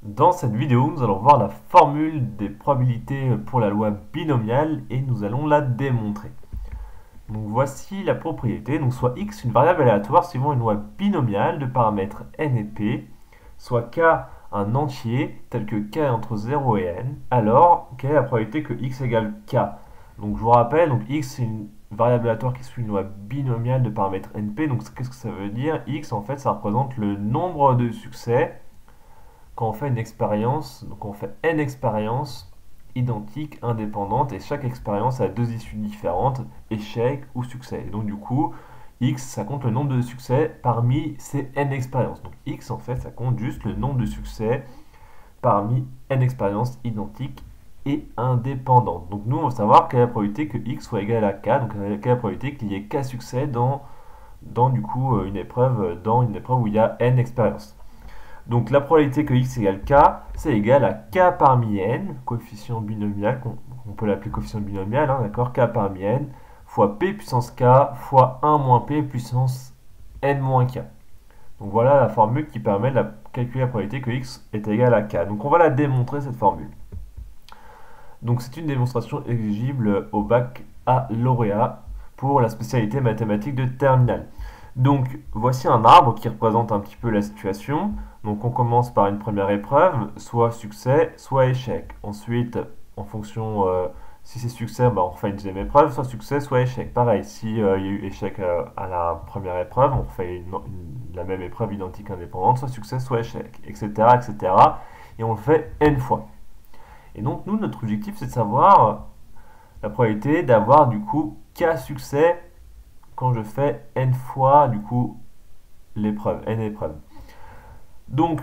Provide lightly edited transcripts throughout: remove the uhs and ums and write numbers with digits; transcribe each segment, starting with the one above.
Dans cette vidéo, nous allons voir la formule des probabilités pour la loi binomiale et nous allons la démontrer. Donc voici la propriété, donc soit x une variable aléatoire suivant une loi binomiale de paramètres n et p, soit k un entier tel que k est entre 0 et n, alors quelle est la probabilité que x égale k? Donc je vous rappelle, donc x c'est une variable aléatoire qui suit une loi binomiale de paramètres np, donc qu'est-ce que ça veut dire? X en fait ça représente le nombre de succès quand on fait une expérience, donc on fait n expériences identiques, indépendantes, et chaque expérience a deux issues différentes, échec ou succès. Et donc du coup, x, ça compte le nombre de succès parmi ces n expériences. Donc x, en fait, ça compte juste le nombre de succès parmi n expériences identiques et indépendantes. Donc nous, on veut savoir quelle est la probabilité que x soit égal à k, donc quelle est la probabilité qu'il y ait k succès dans du coup, une épreuve où il y a n expériences. Donc la probabilité que x égale k, c'est égal à k parmi n, coefficient binomial, on peut l'appeler coefficient binomial, hein, d'accord, k parmi n, fois p puissance k, fois 1 moins p puissance n moins k. Donc voilà la formule qui permet de calculer la probabilité que x est égal à k. Donc on va la démontrer cette formule. Donc c'est une démonstration éligible au bac à lauréat pour la spécialité mathématique de terminale. Donc voici un arbre qui représente un petit peu la situation. Donc on commence par une première épreuve, soit succès, soit échec. Ensuite, en fonction, si c'est succès, on refait une deuxième épreuve, soit succès, soit échec. Pareil, si il y a eu échec à la première épreuve, on refait la même épreuve identique indépendante, soit succès, soit échec, etc., etc. Et on le fait n fois. Et donc nous, notre objectif, c'est de savoir la probabilité d'avoir du coup k succès quand je fais n fois du coup l'épreuve, n épreuves. Donc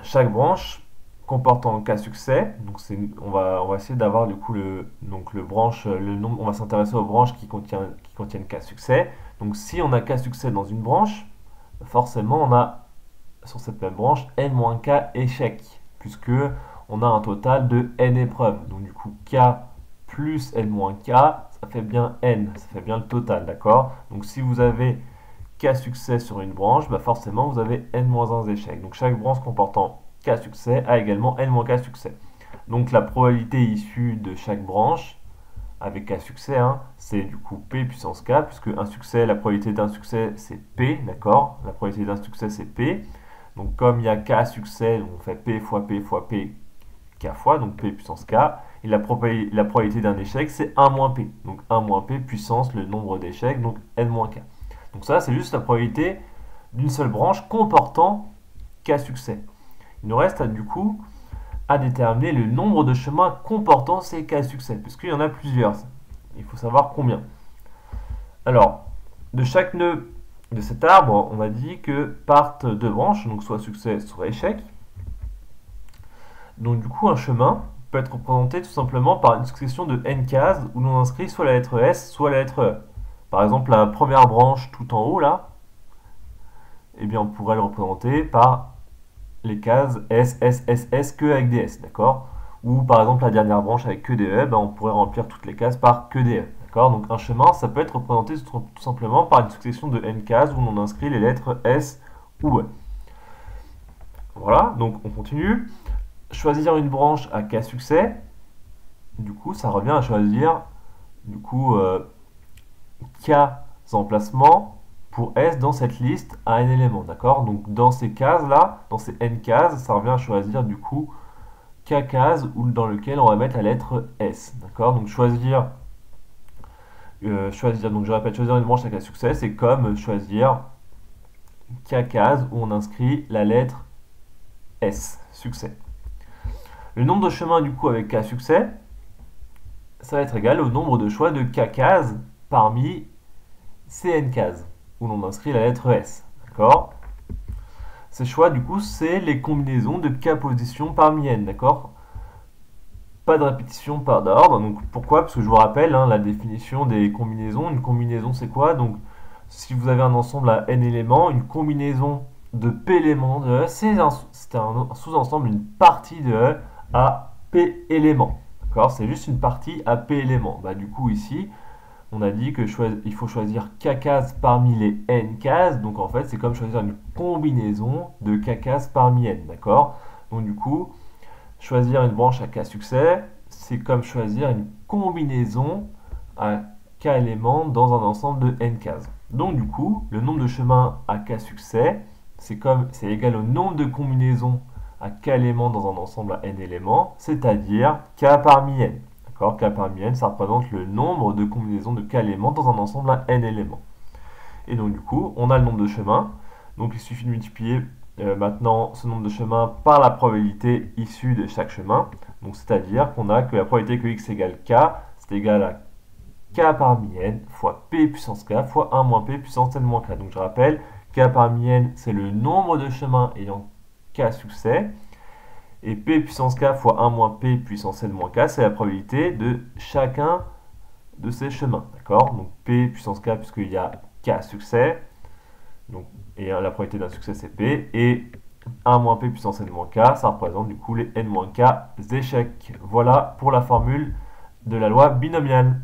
chaque branche comportant k succès, donc on va essayer d'avoir du coup le branche, le nombre, on va s'intéresser aux branches qui contiennent k succès. Donc si on a k succès dans une branche, forcément on a sur cette même branche n-k échecs, puisque on a un total de n épreuves. Donc du coup k plus n-k, ça fait bien n, ça fait bien le total, d'accord? Donc si vous avez k succès sur une branche, bah forcément vous avez n-1 échecs. Donc chaque branche comportant k succès a également n-k succès. Donc la probabilité issue de chaque branche avec k succès, hein, c'est du coup p puissance k, puisque un succès, la probabilité d'un succès c'est p, d'accord? La probabilité d'un succès c'est p. Donc comme il y a k succès, on fait p fois p fois p k fois, donc p puissance k. Et la probabilité d'un échec c'est 1 moins p. Donc 1 moins p puissance le nombre d'échecs, donc n moins k. Donc ça, c'est juste la probabilité d'une seule branche comportant k succès. Il nous reste du coup à déterminer le nombre de chemins comportant ces k succès, puisqu'il y en a plusieurs. Il faut savoir combien. Alors, de chaque nœud de cet arbre, on a dit que partent deux branches, donc soit succès, soit échec. Donc du coup, un chemin peut être représenté tout simplement par une succession de n cases où l'on inscrit soit la lettre S, soit la lettre E. Par exemple, la première branche tout en haut, là, eh bien, on pourrait le représenter par les cases S, S, S, S que avec des S, d'accord? Ou par exemple, la dernière branche avec que des E, ben, on pourrait remplir toutes les cases par que des E, d'accord? Donc un chemin, ça peut être représenté tout simplement par une succession de n cases où l'on inscrit les lettres S ou E. Voilà, donc on continue. Choisir une branche à k succès, du coup, ça revient à choisir du coup k emplacements pour S dans cette liste à n éléments, d'accord? Donc dans ces cases-là, dans ces n cases, ça revient à choisir du coup k cases dans lequel on va mettre la lettre S, d'accord? Donc choisir, donc je répète, choisir une branche à k succès, c'est comme choisir k cases où on inscrit la lettre S, succès. Le nombre de chemins du coup avec k succès, ça va être égal au nombre de choix de k cases parmi ces n cases où l'on inscrit la lettre S. D'accord? Ces choix, du coup, c'est les combinaisons de k positions parmi n. D'accord? Pas de répétition, pas d'ordre. Donc pourquoi? Parce que je vous rappelle la définition des combinaisons. Une combinaison, c'est quoi? Donc si vous avez un ensemble à n éléments, une combinaison de p éléments de E, c'est un sous-ensemble, une partie de E à p éléments. D'accord? C'est juste une partie à p éléments. Bah, du coup, ici, on a dit qu'il faut choisir k cases parmi les n cases. Donc en fait, c'est comme choisir une combinaison de k cases parmi n. D'accord? Donc du coup, choisir une branche à k succès, c'est comme choisir une combinaison à k éléments dans un ensemble de n cases. Donc du coup, le nombre de chemins à k succès, c'est égal au nombre de combinaisons à k éléments dans un ensemble à n éléments, c'est-à-dire k parmi n. D'accord? K parmi n, ça représente le nombre de combinaisons de k éléments dans un ensemble à n éléments. Et donc du coup, on a le nombre de chemins. Donc il suffit de multiplier maintenant ce nombre de chemins par la probabilité issue de chaque chemin. Donc c'est-à-dire qu'on a que la probabilité que x égale k, c'est égal à k parmi n fois p puissance k fois 1 moins p puissance n moins k. Donc je rappelle, k parmi n, c'est le nombre de chemins ayant k succès. Et p puissance k fois 1 moins p puissance n moins k, c'est la probabilité de chacun de ces chemins. D'accord? Donc p puissance k, puisqu'il y a k succès. Donc, et la probabilité d'un succès, c'est p. Et 1 moins p puissance n moins k, ça représente du coup les n moins k échecs. Voilà pour la formule de la loi binomiale.